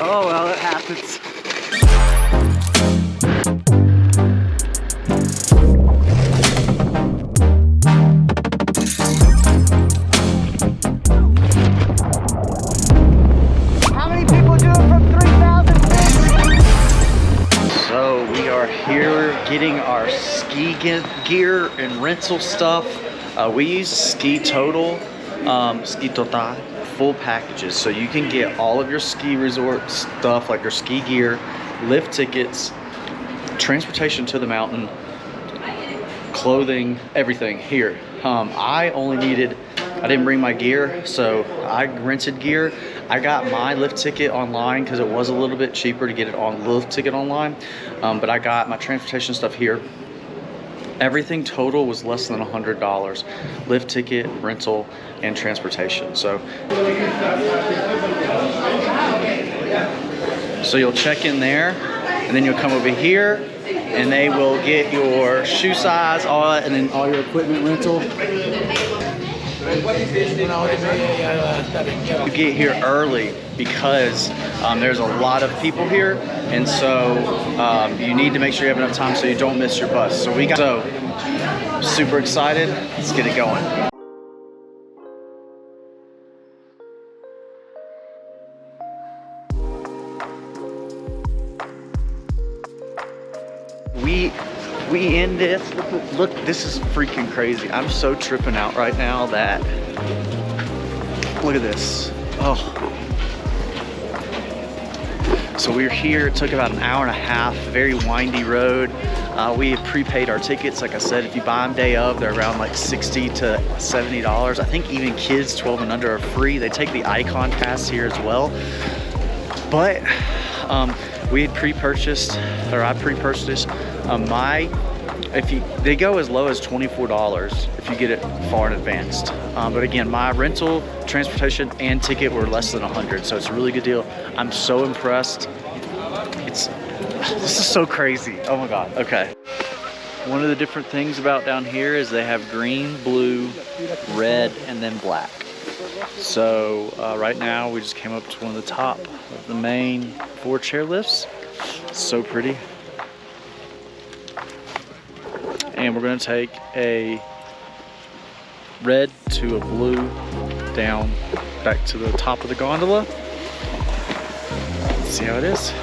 Oh, well, it happens. How many people do it from 3,000 feet? So we are here getting our ski gear and rental stuff. We use Ski Total, Ski Total. Full packages, so you can get all of your ski resort stuff like your ski gear, lift tickets, transportation to the mountain, clothing, everything here. I didn't bring my gear, so I rented gear. I got my lift ticket online because it was a little bit cheaper to get it on lift ticket online, but I got my transportation stuff here. Everything total was less than $100. Lift ticket, rental, and transportation. So you'll check in there, and then you'll come over here, and they will get your shoe size, and then all your equipment rental. You get here early because there's a lot of people here, and so you need to make sure you have enough time so you don't miss your bus. So super excited. Let's get it going. We end this. Look, this is freaking crazy. I'm so tripping out right now that, look at this. Oh. So we're here, it took about an hour and a half, very windy road. We had prepaid our tickets. Like I said, if you buy them day of, they're around like $60 to $70. I think even kids 12 and under are free. They take the Icon Pass here as well. But we had pre-purchased, or I pre-purchased they go as low as $24 if you get it far in advance. But again, my rental, transportation, and ticket were less than $100, so it's a really good deal. I'm so impressed. This is so crazy. Oh my God. Okay. One of the different things about down here is they have green, blue, red, and then black. So right now we just came up to one of the top of the main 4 chairlifts. So pretty. And we're gonna take a red to a blue down back to the top of the gondola. Let's see how it is.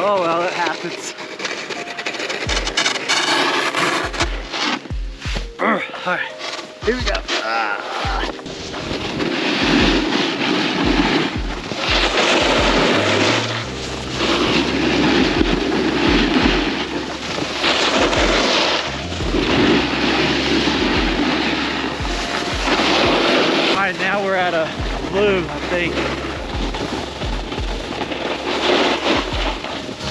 Oh, well, it happens. All right, here we go. All right, now we're at a blue, I think.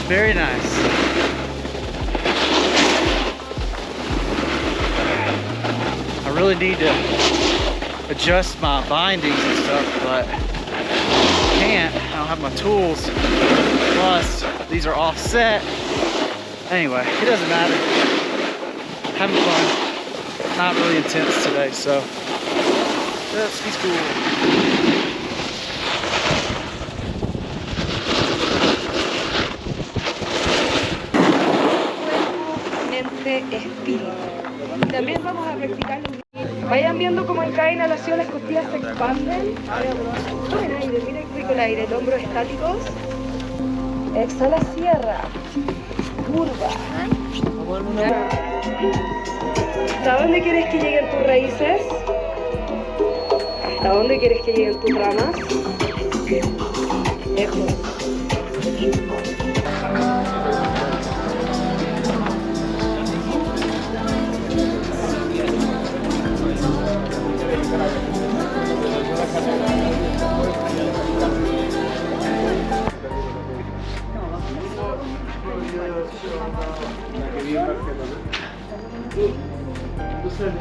Very nice. I really need to adjust my bindings and stuff, but I can't. I don't have my tools. Plus, these are offset. Anyway, it doesn't matter. Having fun. Not really intense today, so that's cool. Espíritu. También vamos a practicar. Vayan viendo cómo en cada inhalación las costillas se expanden. Tomen aire, miren rico el aire, el hombro estáticos. Exhala, cierra. curva. ¿Hasta dónde quieres que lleguen tus raíces? ¿Hasta dónde quieres que lleguen tus ramas? Lejos. Entonces,